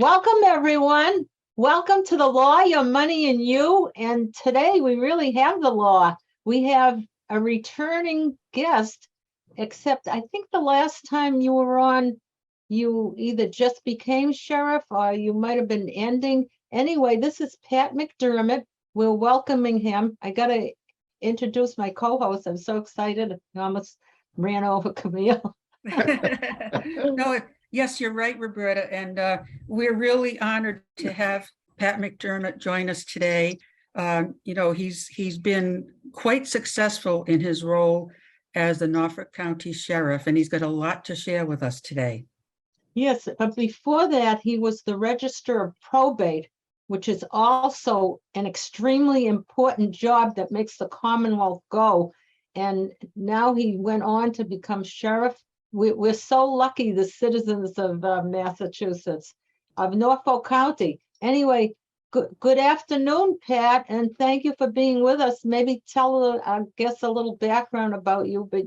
Welcome, everyone. Welcome to the Law, Your Money, and You. And today we really have the law. We have a returning guest, except I think the last time you were on, you either just became sheriff or you might have been ending. Anyway, this is Pat McDermott. We're welcoming him. I got to introduce my co-host. I'm so excited. I almost ran over Camille. No, yes, you're right, Roberta, and we're really honored to have Pat McDermott join us today. He's been quite successful in his role as the Norfolk County Sheriff, and he's got a lot to share with us today. Yes, but before that, he was the Register of Probate, which is also an extremely important job that makes the Commonwealth go. And now he went on to become sheriff. We're so lucky, the citizens of Massachusetts, of Norfolk County. Anyway, good afternoon, Pat, and thank you for being with us. Maybe tell our guests a little background about you, but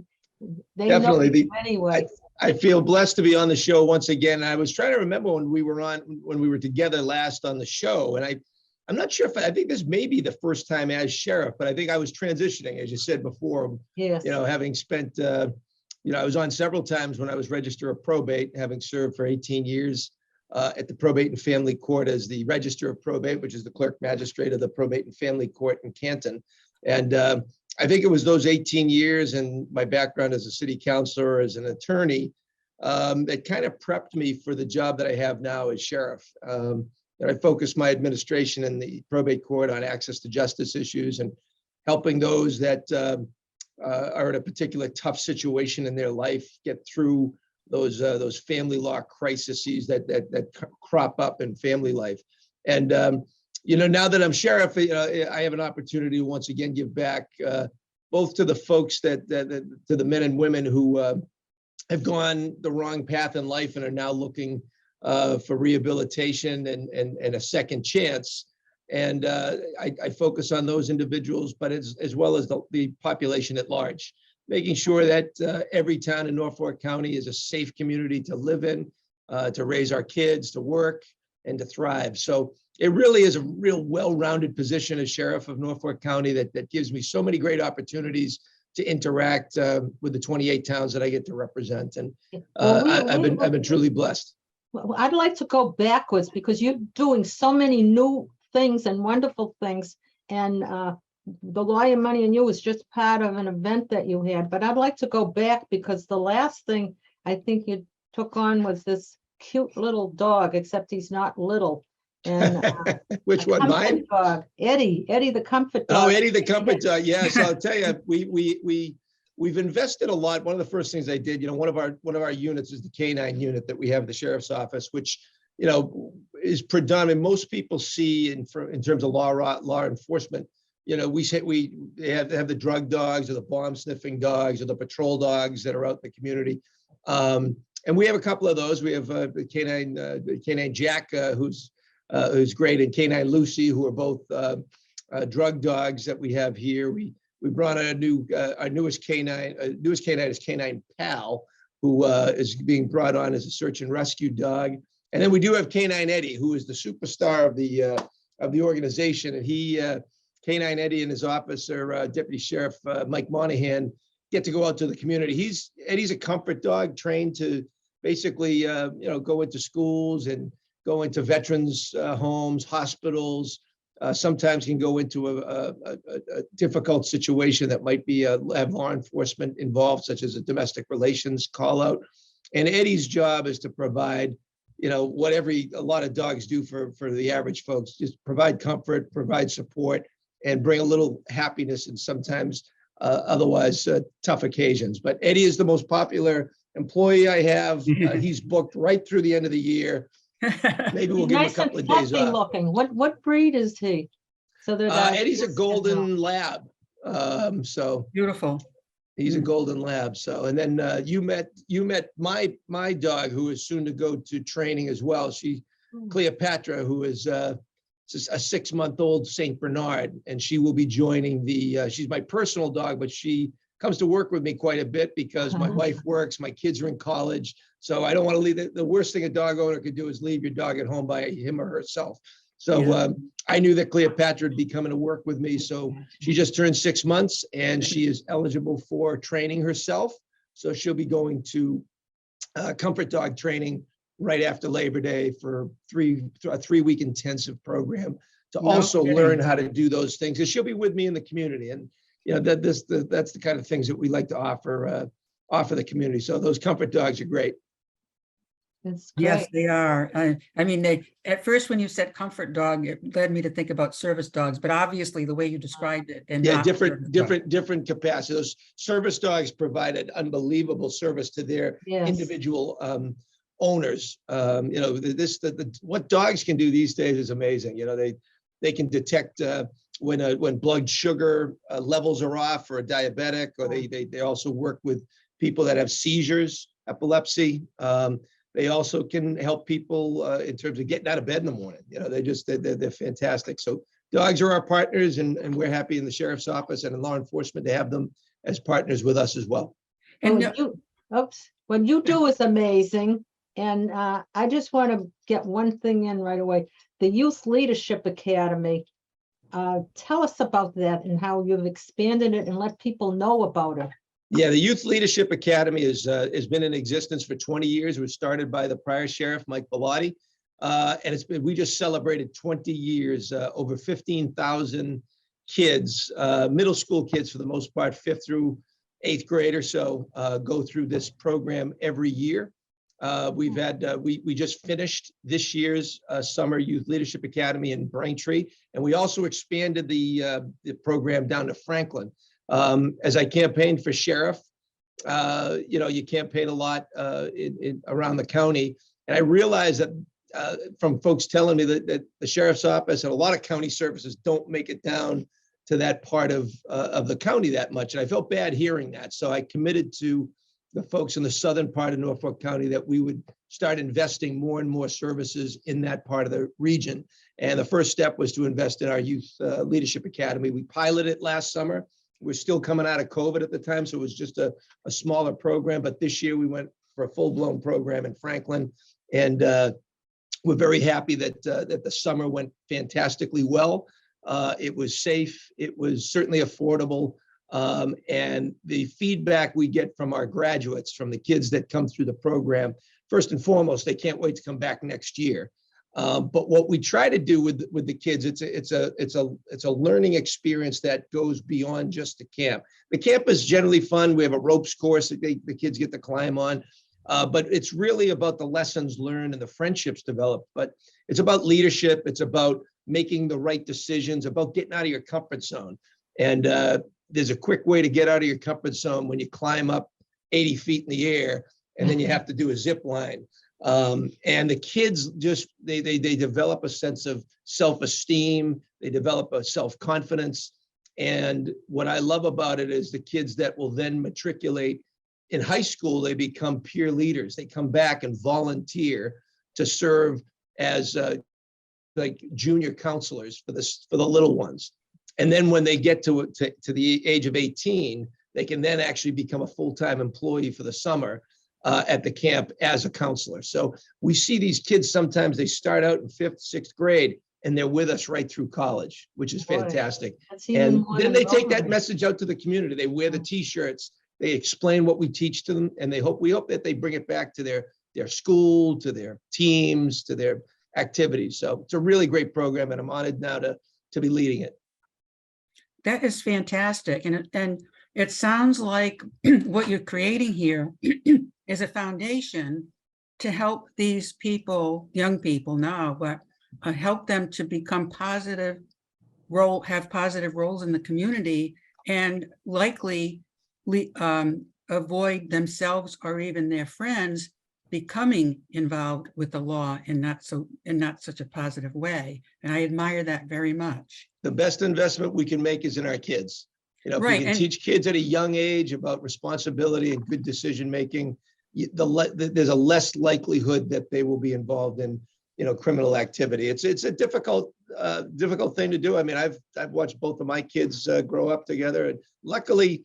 they Definitely. know you anyway. I feel blessed to be on the show once again. I was trying to remember when we were together last on the show, and I'm not sure if I think this may be the first time as sheriff, but I think I was transitioning, as you said before. Yes. Having spent I was on several times when I was Register of Probate, having served for 18 years at the Probate and Family Court as the Register of Probate, which is the clerk magistrate of the Probate and Family Court in Canton. And I think it was those 18 years and my background as a city councilor, as an attorney, that kind of prepped me for the job that I have now as sheriff. And I focused my administration in the probate court on access to justice issues and helping those that are in a particular tough situation in their life get through those family law crises that crop up in family life. And now that I'm sheriff, I have an opportunity to once again give back, both to the folks to the men and women who have gone the wrong path in life and are now looking for rehabilitation and a second chance. And I focus on those individuals, but as well as the population at large, making sure that every town in Norfolk County is a safe community to live in, to raise our kids, to work, and to thrive. So it really is a real well-rounded position as sheriff of Norfolk County that gives me so many great opportunities to interact with the 28 towns that I get to represent. And I've been truly blessed. Well, I'd like to go backwards because you're doing so many new things and wonderful things. And the Law, Your Money, and You was just part of an event that you had. But I'd like to go back because the last thing I think you took on was this cute little dog, except he's not little. And which one, mine? Dog. Eddie the comfort dog. Oh, Eddie the comfort dog. Yes, I'll tell you, we've invested a lot. One of the first things I did, one of our units is the canine unit that we have at the sheriff's office, which is predominant. Most people see in terms of law enforcement. We say they have the drug dogs or the bomb sniffing dogs or the patrol dogs that are out in the community. And we have a couple of those. We have the canine Jack, who's great, and canine Lucy, who are both drug dogs that we have here. We brought on our newest canine is Canine Pal, who is being brought on as a search and rescue dog. And then we do have Canine Eddie, who is the superstar of the organization. And Canine Eddie and his officer, Deputy Sheriff Mike Monahan, get to go out to the community. Eddie's a comfort dog trained to basically, go into schools and go into veterans' homes, hospitals. Sometimes can go into a difficult situation that might be have law enforcement involved, such as a domestic relations call out. And Eddie's job is to provide, what a lot of dogs do for the average folks, just provide comfort, provide support, and bring a little happiness in sometimes otherwise tough occasions. But Eddie is the most popular employee I have. He's booked right through the end of the year. Maybe we'll give him a couple of days off. Looking. What breed is he? So Eddie's a golden lab. So beautiful. He's a golden lab. So, and then you met my dog, who is soon to go to training as well. Cleopatra, who is a 6-month-old Saint Bernard, and she will be joining she's my personal dog, but she comes to work with me quite a bit because my wife works, my kids are in college. So I don't want to leave. The worst thing a dog owner could do is leave your dog at home by him or herself. So Yeah. I knew that Cleopatra would be coming to work with me. So she just turned 6 months and she is eligible for training herself. So she'll be going to comfort dog training right after Labor Day for a 3-week intensive program to No also kidding. learn how to do those things. And she'll be with me in the community. And that's the kind of things that we like to offer the community. So those comfort dogs are great. It's Yes, great. they are. I mean, at first, when you said comfort dog, it led me to think about service dogs, but obviously the way you described it and Yeah, not service dogs. different capacities. Those service dogs provide an unbelievable service to their Yes. individual owners. What dogs can do these days is amazing. They can detect when blood sugar levels are off for a diabetic, or they also work with people that have seizures, epilepsy. They also can help people in terms of getting out of bed in the morning. They're fantastic. So dogs are our partners, and we're happy in the sheriff's office and in law enforcement to have them as partners with us as well. And What you do is amazing. And I just want to get one thing in right away. The Youth Leadership Academy. Tell us about that and how you've expanded it and let people know about it. Yeah, the Youth Leadership Academy has been in existence for 20 years. It was started by the prior sheriff, Mike Bellotti. And we just celebrated 20 years, over 15,000 kids, middle school kids for the most part, 5th through 8th grade or so, go through this program every year. We just finished this year's Summer Youth Leadership Academy in Braintree, and we also expanded the program down to Franklin. As I campaigned for sheriff, you campaign a lot around the county, and I realized that from folks telling me that the sheriff's office and a lot of county services don't make it down to that part of the county that much, and I felt bad hearing that. So I committed to the folks in the southern part of Norfolk County that we would start investing more and more services in that part of the region. And the first step was to invest in our Youth Leadership Academy. We piloted it last summer. We're still coming out of COVID at the time, so it was just a smaller program. But this year we went for a full-blown program in Franklin, and we're very happy that the summer went fantastically well. It was safe. It was certainly affordable. And the feedback we get from our graduates, from the kids that come through the program, first and foremost, they can't wait to come back next year. But what we try to do with the kids, it's a learning experience that goes beyond just the camp. The camp is generally fun. We have a ropes course that the kids get to climb on, but it's really about the lessons learned and the friendships developed. But it's about leadership. It's about making the right decisions, about getting out of your comfort zone. And there's a quick way to get out of your comfort zone when you climb up 80 feet in the air, and then you have to do a zip line. And the kids just, they develop a sense of self-esteem. They develop a self-confidence. And what I love about it is the kids that will then matriculate in high school, they become peer leaders. They come back and volunteer to serve as like junior counselors for the little ones. And then when they get to the age of 18, they can then actually become a full-time employee for the summer at the camp as a counselor. So we see these kids, sometimes they start out in 5th, 6th grade, and they're with us right through college, which is fantastic. And then they take that message out to the community. They wear the T-shirts, they explain what we teach to them, and we hope that they bring it back to their school, to their teams, to their activities. So it's a really great program, and I'm honored now to be leading it. That is fantastic. And it sounds like what you're creating here is a foundation to help these people, young people now, but help them to become have positive roles in the community, and likely avoid themselves or even their friends becoming involved with the law in not such a positive way. And I admire that very much. The best investment we can make is in our kids. If we can teach kids at a young age about responsibility and good decision making, there's a less likelihood that they will be involved in criminal activity. It's a difficult thing to do. I mean, I've watched both of my kids grow up together, and luckily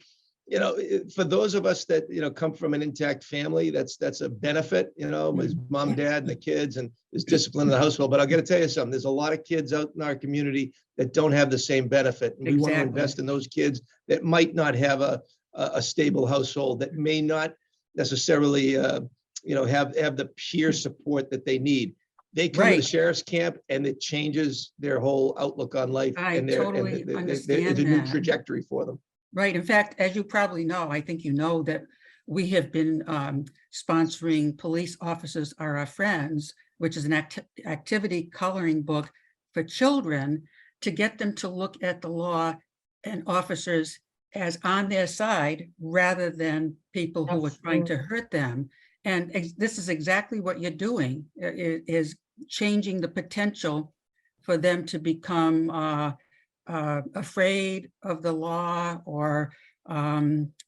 you know, for those of us that, you know, come from an intact family, that's a benefit, you know, his mom, dad, and the kids, and there's discipline in the household. But I got to tell you something, there's a lot of kids out in our community that don't have the same benefit. And we want to Exactly. invest in those kids that might not have a stable household, that may not necessarily, you know, have the peer support that they need. They come to the Right. sheriff's camp and it changes their whole outlook on life. I and totally it's understand a new that. trajectory for them. Right. In fact, as you probably know, I think you know that we have been sponsoring Police Officers Are Our Friends, which is an activity coloring book for children to get them to look at the law and officers as on their side rather than people who are trying to hurt them. And this is exactly what you're doing, is changing the potential for them to become afraid of the law or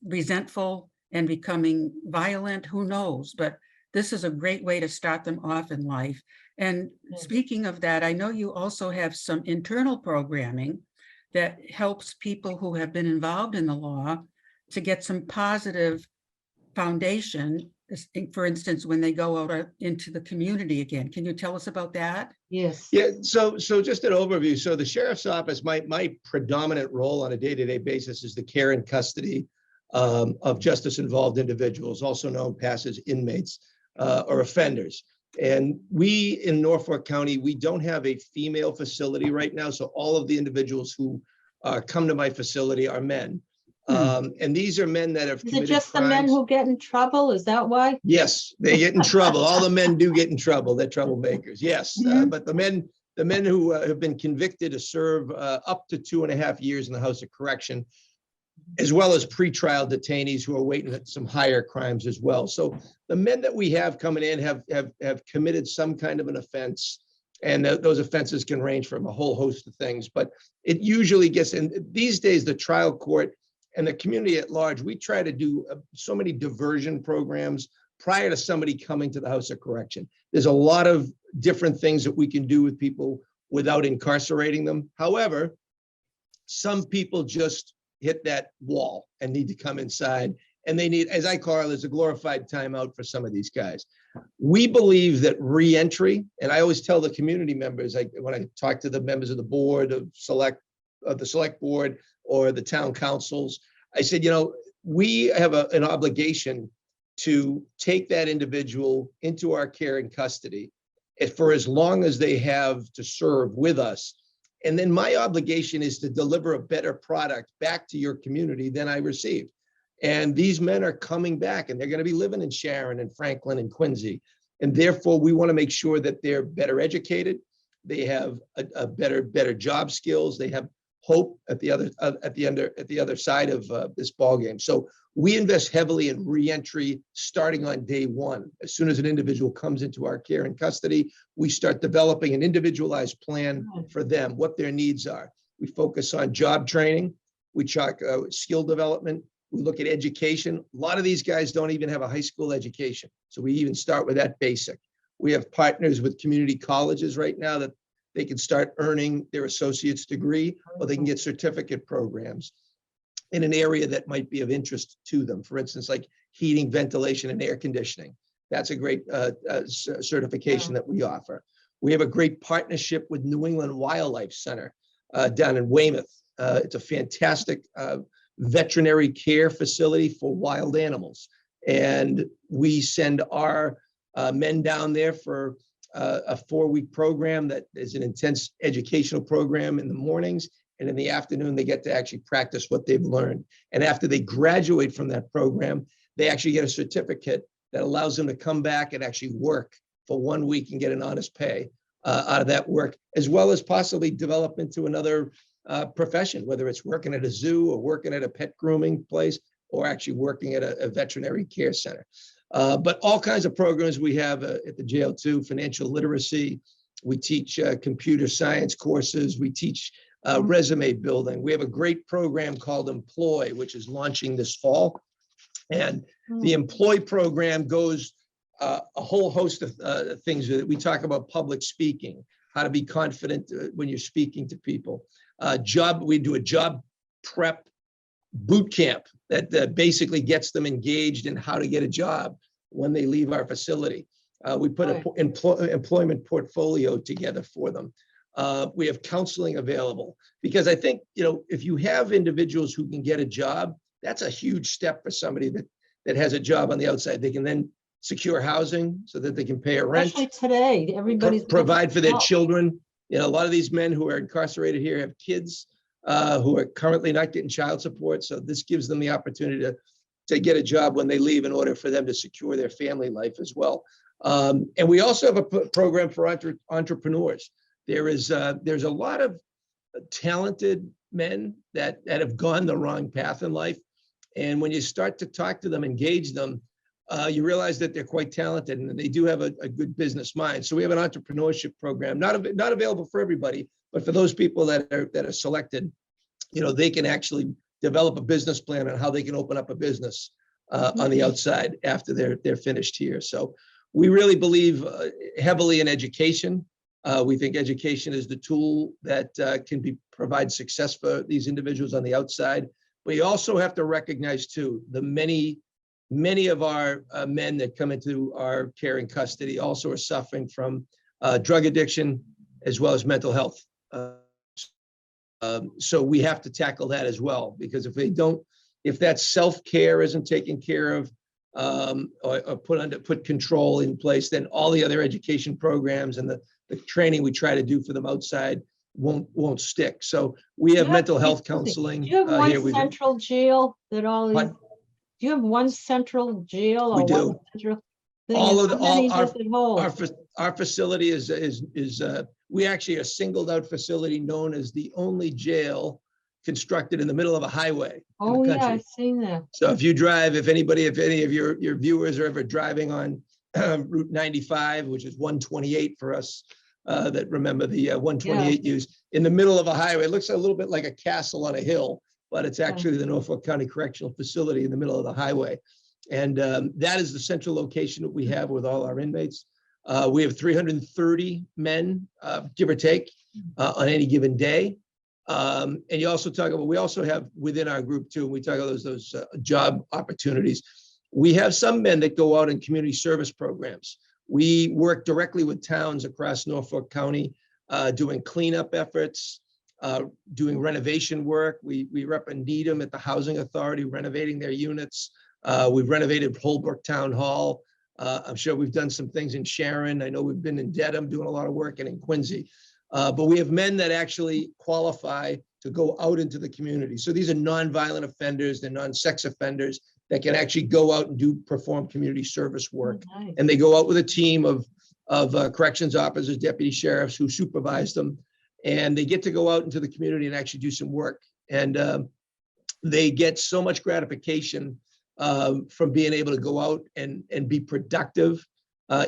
resentful and becoming violent, who knows? But this is a great way to start them off in life. And speaking of that, I know you also have some internal programming that helps people who have been involved in the law to get some positive foundation, for instance, when they go out into the community again. Can you tell us about that? Yes. Yeah, so just an overview. So the sheriff's office, my predominant role on a day-to-day basis is the care and custody of justice-involved individuals, also known past as inmates or offenders. And we in Norfolk County, we don't have a female facility right now. So all of the individuals who come to my facility are men. And these are men that have Is it committed just the men crimes. who get in trouble? Is that why? Yes, they get in trouble. All the men do get in trouble. They're troublemakers. Yes, but the men who have been convicted to serve up to 2.5 years in the House of Correction, as well as pretrial detainees who are waiting at some higher crimes as well. So the men that we have coming in have committed some kind of an offense, and those offenses can range from a whole host of things. But it usually gets in. These days, the trial court and the community at large, we try to do so many diversion programs prior to somebody coming to the House of Correction. There's a lot of different things that we can do with people without incarcerating them. However, some people just hit that wall and need to come inside, and they need, as I call it, as a glorified timeout for some of these guys. We believe that reentry, and I always tell the community members, when I talk to the members of the board of the select board or the town councils, I said, you know, we have an obligation to take that individual into our care and custody for as long as they have to serve with us. And then my obligation is to deliver a better product back to your community than I received. And these men are coming back, and they're going to be living in Sharon and Franklin and Quincy. And therefore, we want to make sure that they're better educated. They have a better job skills. They have hope at the other side of this ball game. So we invest heavily in reentry starting on day one. As soon as an individual comes into our care and custody, we start developing an individualized plan for them, what their needs are. We focus on job training. We check skill development. We look at education. A lot of these guys don't even have a high school education. So we even start with that basic. We have partners with community colleges right now that they can start earning their associate's degree, or they can get certificate programs in an area that might be of interest to them. For instance, like heating, ventilation, and air conditioning. That's a great certification that we offer. We have a great partnership with New England Wildlife Center down in Weymouth. It's a fantastic veterinary care facility for wild animals. And we send our men down there for a 4-week program that is an intense educational program in the mornings, and in the afternoon, they get to actually practice what they've learned. And after they graduate from that program, they actually get a certificate that allows them to come back and actually work for 1 week and get an honest pay out of that work, as well as possibly develop into another profession, whether it's working at a zoo or working at a pet grooming place or actually working at a veterinary care center. But all kinds of programs we have at the jail too, financial literacy. We teach computer science courses. We teach resume building. We have a great program called Employ, which is launching this fall. And the Employ program goes a whole host of things that we talk about: public speaking, how to be confident when you're speaking to people. We do a job prep boot camp that basically gets them engaged in how to get a job when they leave our facility. We put Right. an employment portfolio together for them. We have counseling available, because I think, if you have individuals who can get a job, that's a huge step for somebody that has a job on the outside. They can then secure housing so that they can pay a rent, Especially today, everybody's. provide for their help. children. A lot of these men who are incarcerated here have kids who are currently not getting child support. So this gives them the opportunity to get a job when they leave in order for them to secure their family life as well. And we also have a program for entrepreneurs. There's a lot of talented men that have gone the wrong path in life. And when you start to talk to them, engage them, you realize that they're quite talented and they do have a good business mind. So we have an entrepreneurship program, not available for everybody, but for those people that are selected, they can actually develop a business plan on how they can open up a business on the outside after they're finished here. So we really believe heavily in education. We think education is the tool that can provide success for these individuals on the outside. But you also have to recognize too, the many of our men that come into our care and custody also are suffering from drug addiction as well as mental health. So we have to tackle that as well, because if that self-care isn't taken care of, or put control in place, then all the other education programs and the training we try to do for them outside won't stick. So we have mental health counseling. Do you have one here. central jail that all these? What? Do you have one central jail? We or do. one central thing? All And of how many our does it hold? our facility is we actually are a singled out facility known as the only jail constructed in the middle of a highway in Oh, the yeah, country. I've seen that. So if any of your viewers are ever driving on Route 95, which is 128 for us that remember the 128 use, in the middle of a highway, it looks a little bit like a castle on a hill, but it's actually the Norfolk County Correctional Facility in the middle of the highway. And that is the central location that we have with all our inmates. We have 330 men, give or take, on any given day. And you also talk about, we also have within our group too, we talk about those job opportunities. We have some men that go out in community service programs. We work directly with towns across Norfolk County, doing cleanup efforts, doing renovation work. We rep in Needham at the Housing Authority, renovating their units. We've renovated Holbrook Town Hall. I'm sure we've done some things in Sharon. I know we've been in Dedham doing a lot of work, and in Quincy. But we have men that actually qualify to go out into the community. So these are nonviolent offenders, they're non-sex offenders that can actually go out and perform community service work. Nice. And they go out with a team of corrections officers, deputy sheriffs who supervise them. And they get to go out into the community and actually do some work. And they get so much gratification from being able to go out and be productive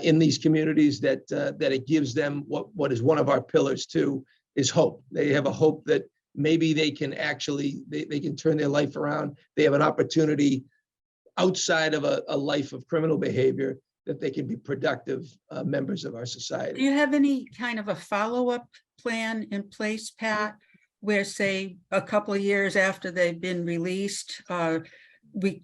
in these communities that it gives them what is one of our pillars too, is hope. They have a hope that maybe they can actually, they can turn their life around. They have an opportunity outside of a life of criminal behavior that they can be productive members of our Do society. you have any kind of a follow-up plan in place, Pat, where say a couple of years after they've been released,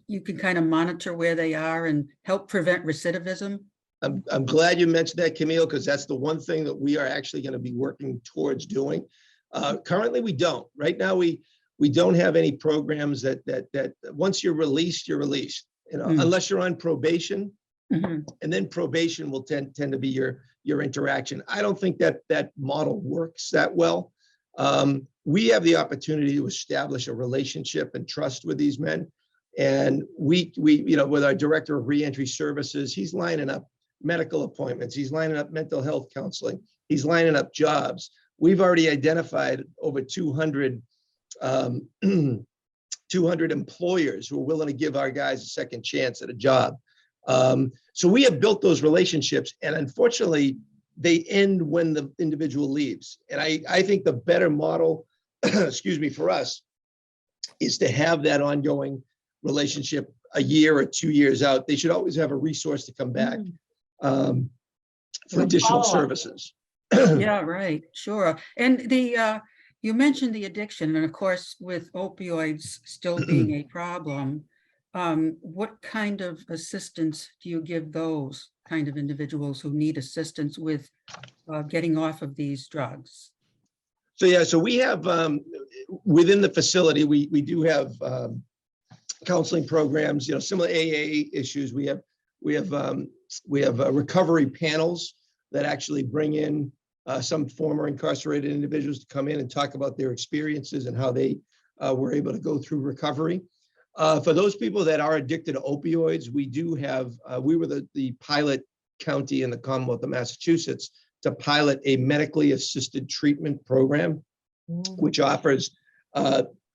you can kind of monitor where they are and help prevent recidivism? I'm glad you mentioned that, Camille, because that's the one thing that we are actually going to be working towards doing. Currently, we don't. Right now, we don't have any programs that once you're released, you're released. Unless you're on probation, and then probation will tend to be your interaction. I don't think that model works that well. We have the opportunity to establish a relationship and trust with these men, and we with our director of reentry services, he's lining up medical appointments, he's lining up mental health counseling, he's lining up jobs. We've already identified over 200 employers who are willing to give our guys a second chance at a job. So we have built those relationships, and unfortunately, they end when the individual leaves. And I think the better model, excuse me, for us is to have that ongoing relationship a year or 2 years out. They should always have a resource to come back for additional services. Yeah, right, sure. And You mentioned the addiction, and of course, with opioids still being a problem, what kind of assistance do you give those kind of individuals who need assistance with getting off of these drugs? So yeah, so we have within the facility, we do have counseling programs, you know, similar AA issues. We have recovery panels that actually bring in some former incarcerated individuals to come in and talk about their experiences and how they were able to go through recovery. For those people that are addicted to opioids, we do have, we were the pilot county in the Commonwealth of Massachusetts to pilot a medically assisted treatment program, which offers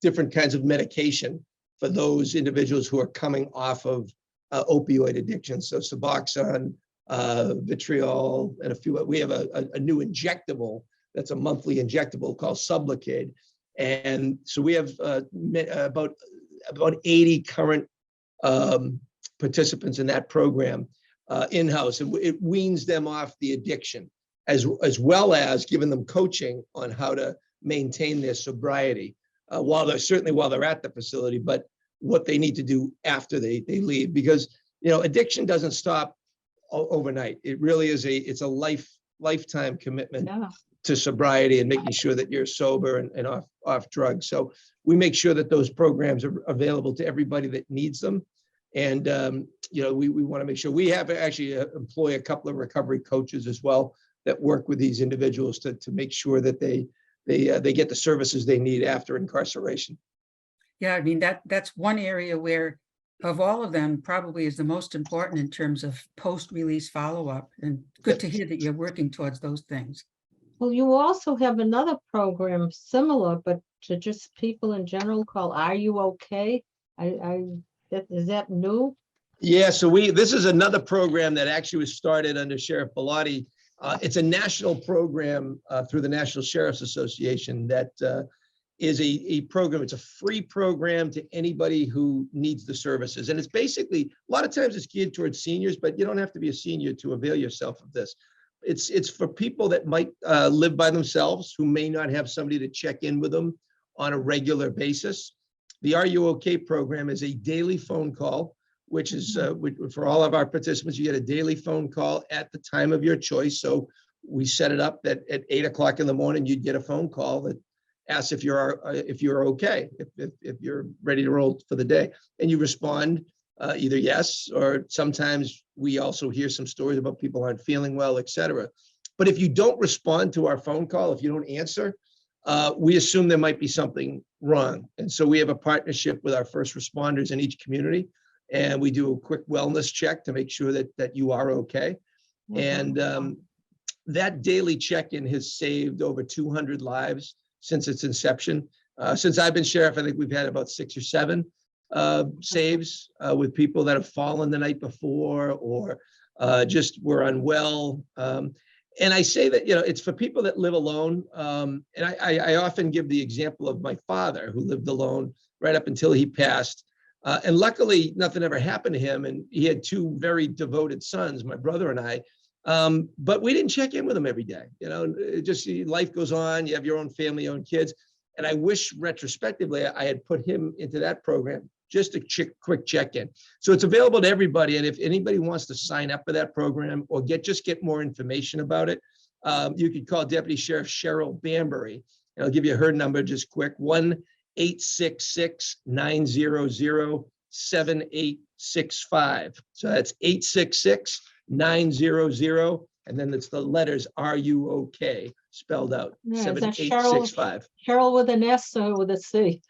different kinds of medication for those individuals who are coming off of opioid addiction. So Suboxone, vitriol, and a few. We have a new injectable that's a monthly injectable called Sublocade, and so we have about 80 current participants in that program in-house, and it weans them off the addiction, as well as giving them coaching on how to maintain their sobriety while they're at the facility, but what they need to do after they leave, because you know addiction doesn't stop overnight. It really is it's a lifetime commitment to sobriety and making sure that you're sober and off drugs. So we make sure that those programs are available to everybody that needs them. And you know, we want to make sure we have actually employ a couple of recovery coaches as well that work with these individuals to make sure that they get the services they need after incarceration. Yeah, I mean, that's one area where, of all of them, probably is the most important in terms of post-release follow-up. And good to hear that you're working towards those things. Well, you also have another program similar, but to just people in general, called Are You Okay? Is that new? Yeah, so this is another program that actually was started under Sheriff Bellotti. It's a national program through the National Sheriff's Association that is a program. It's a free program to anybody who needs the services. And it's basically, a lot of times it's geared towards seniors, but you don't have to be a senior to avail yourself of this. It's for people that might live by themselves, who may not have somebody to check in with them on a regular basis. The Are You Okay program is a daily phone call, which is for all of our participants. You get a daily phone call at the time of your choice. So we set it up that at 8 o'clock in the morning, you'd get a phone call that asks if you're okay, if you're ready to roll for the day, and you respond either yes, or sometimes we also hear some stories about people aren't feeling well, etc. But if you don't respond to our phone call, if you don't answer, we assume there might be something wrong. And so we have a partnership with our first responders in each community, and we do a quick wellness check to make sure that you are okay. And that daily check-in has saved over 200 lives since its inception. Since I've been sheriff, I think we've had about 6 or 7 saves with people that have fallen the night before or just were unwell. And I say that, you know, it's for people that live alone. And I often give the example of my father, who lived alone right up until he passed. And luckily, nothing ever happened to him. And he had 2 very devoted sons, my brother and I. But we didn't check in with him every day. You know, just life goes on. You have your own family, your own kids. And I wish retrospectively I had put him into that program, just a quick check-in. So it's available to everybody. And if anybody wants to sign up for that program or get more information about it, you could call Deputy Sheriff Cheryl Bambury. And I'll give you her number just quick, 1-866-900-7865. So that's 866-900, and then it's the letters Are You Okay spelled out, Yeah, is that 7865. Cheryl with an S or with a C?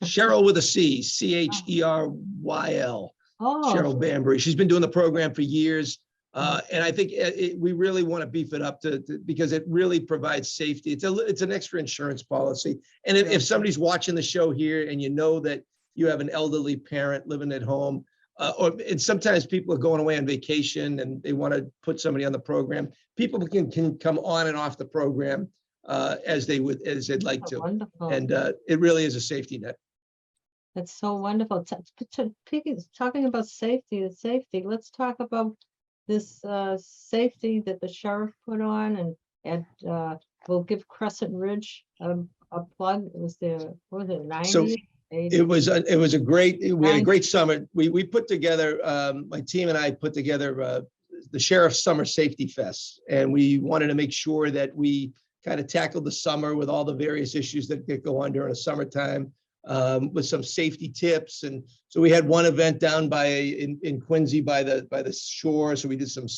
Cheryl with a C, Cheryl. Oh, Cheryl Bambury. She's been doing the program for years. And I think we really want to beef it up because it really provides safety. It's an extra insurance policy. And if somebody's watching the show here and you know that you have an elderly parent living at home, and sometimes people are going away on vacation and they want to put somebody on the program, people can come on and off the program as they'd like to. wonderful. And it really is a safety net. That's so wonderful. Talking about safety, let's talk about this safety that the sheriff put on, and we'll give Crescent Ridge a a plug? Was there, what was it, So 90? 80? it was a great, we had a Nice. great summer. We put together, my team and I put together the Sheriff's Summer Safety Fest. And we wanted to make sure that we kind of tackled the summer with all the various issues that go on during the summertime, with some safety tips. And so we had one event down in Quincy by the shore. So we did some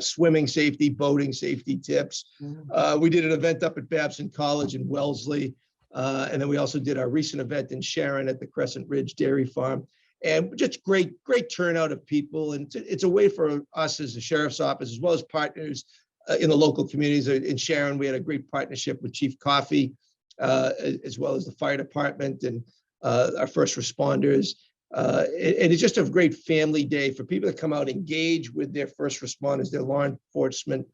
swimming safety, boating safety tips. We did an event up at Babson College in Wellesley. And then we also did our recent event in Sharon at the Crescent Ridge Dairy Farm. And just great turnout of people. And it's a way for us as the Sheriff's Office, as well as partners in the local communities. In Sharon, we had a great partnership with Chief Coffey, as well as the fire department and our first responders. And it's just a great family day for people to come out, engage with their first responders, their law enforcement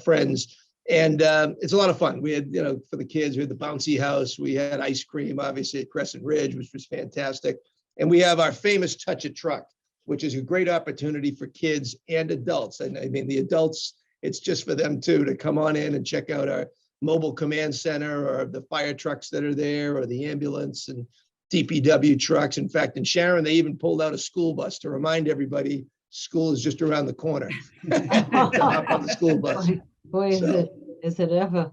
friends. And it's a lot of fun. We had, for the kids, we had the bouncy house. We had ice cream, obviously, at Crescent Ridge, which was fantastic. And we have our famous Touch a Truck, which is a great opportunity for kids and adults. And I mean, the adults, it's just for them too, to come on in and check out our mobile command center or the fire trucks that are there, or the ambulance and DPW trucks. In fact, in Sharon, they even pulled out a school bus to remind everybody school is just around the corner. To hop on the school bus. Boy, is it ever?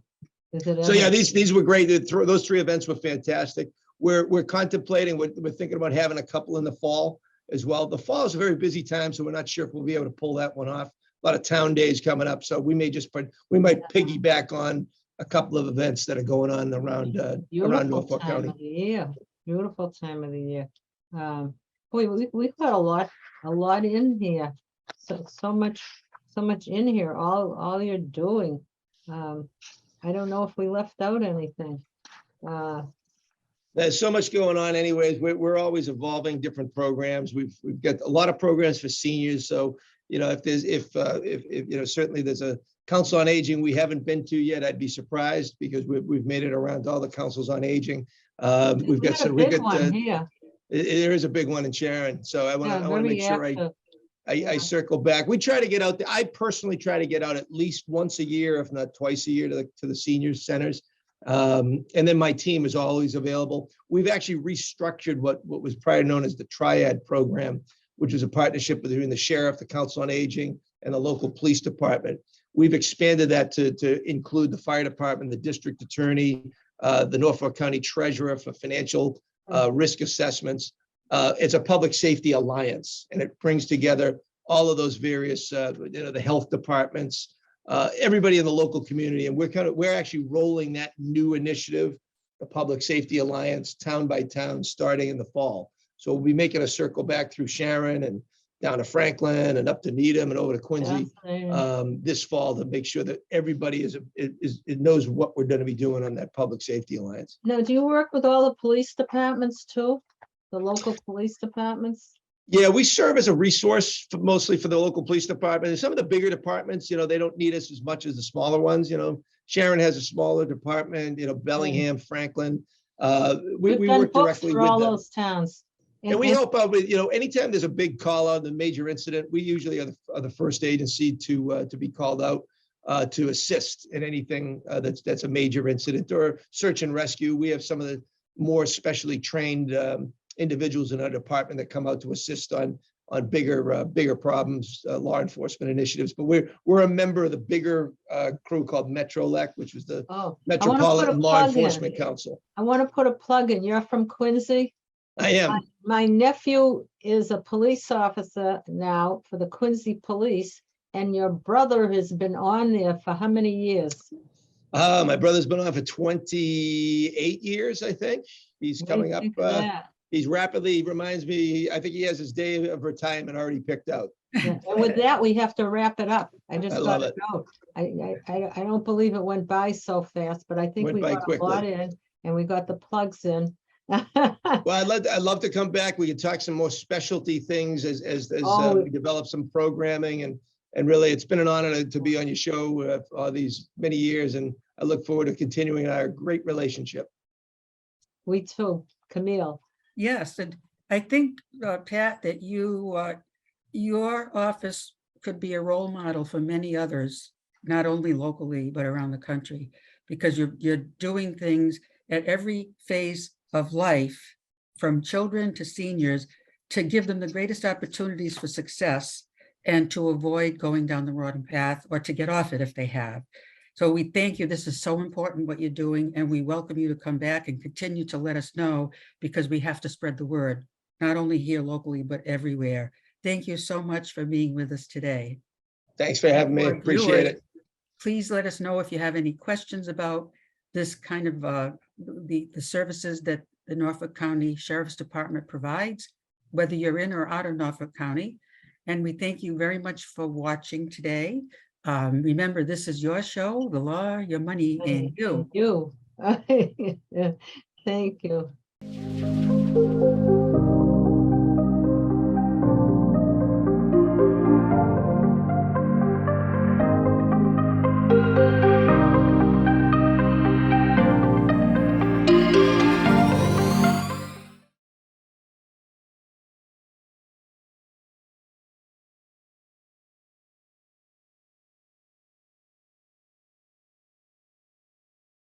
So yeah, these were great. Those three events were fantastic. We're contemplating, we're thinking about having a couple in the fall as well. The fall is a very busy time, so we're not sure if we'll be able to pull that one off. A lot of town days coming up, so we might piggyback on a couple of events that are going on around Norfolk County. Beautiful time of the year. Boy, we've got a lot in here. So much in here. All you're doing. I don't know if we left out anything. There's so much going on anyways. We're always evolving different programs. We've got a lot of programs for seniors. So, if certainly there's a council on aging we haven't been to yet, I'd be surprised, because we've made it around all the councils on aging. We've got some, here. There is a big one in Sharon. So I want to make sure I circle back. We try to get out there. I personally try to get out at least once a year, if not twice a year, to the senior centers. And then my team is always available. We've actually restructured what was prior known as the Triad program, which is a partnership between the sheriff, the council on aging, and the local police department. We've expanded that to include the fire department, the district attorney, the Norfolk County treasurer for financial risk assessments. It's a public safety alliance, and it brings together all of those various, the health departments, everybody in the local community. And we're actually rolling that new initiative, the Public Safety Alliance, town by town, starting in the fall. So we'll be making a circle back through Sharon and down to Franklin and up to Needham and over to Quincy this fall, to make sure that everybody knows what we're going to be doing on that Public Safety Alliance. Now, do you work with all the police departments too? The local police departments? Yeah, we serve as a resource mostly for the local police department. And some of the bigger departments, they don't need us as much as the smaller ones. Sharon has a smaller department, Bellingham, Franklin. We work directly with all them. those towns. And we help out with, anytime there's a big call out, the major incident, we usually are the first agency to be called out to assist in anything that's a major incident or search and rescue. We have some of the more specially trained individuals in our department that come out to assist on bigger problems, law enforcement initiatives. But we're a member of the bigger crew called MetroLEC, which was the Metropolitan Law Enforcement Council. I want to put a plug in. You're from Quincy? I am. My nephew is a police officer now for the Quincy Police, and your brother has been on there for how many years? My brother's been on for 28 years, I think. He's coming up. He's rapidly, reminds me, I think he has his day of retirement already picked out. Yeah. And with that, we have to wrap it up. I love it. I don't believe it went by so fast, but I think we got a lot in, and we got the plugs in. Well, I'd love to come back. We could talk some more specialty things as we develop some programming, and really, it's been an honor to be on your show all these many years, and I look forward to continuing our great relationship. We too, Camille. Yes, and I think, Pat, that your office could be a role model for many others, not only locally, but around the country, because you're doing things at every phase of life, from children to seniors, to give them the greatest opportunities for success and to avoid going down the wrong path or to get off it if they have. So we thank you. This is so important what you're doing, and we welcome you to come back and continue to let us know, because we have to spread the word, not only here locally, but everywhere. Thank you so much for being with us today. Thanks for having me. For Appreciate viewers, it. Please let us know if you have any questions about this kind of the services that the Norfolk County Sheriff's Department provides, whether you're in or out of Norfolk County. And we thank you very much for watching today. Remember, this is your show, the law, your money, and you. You. Thank you.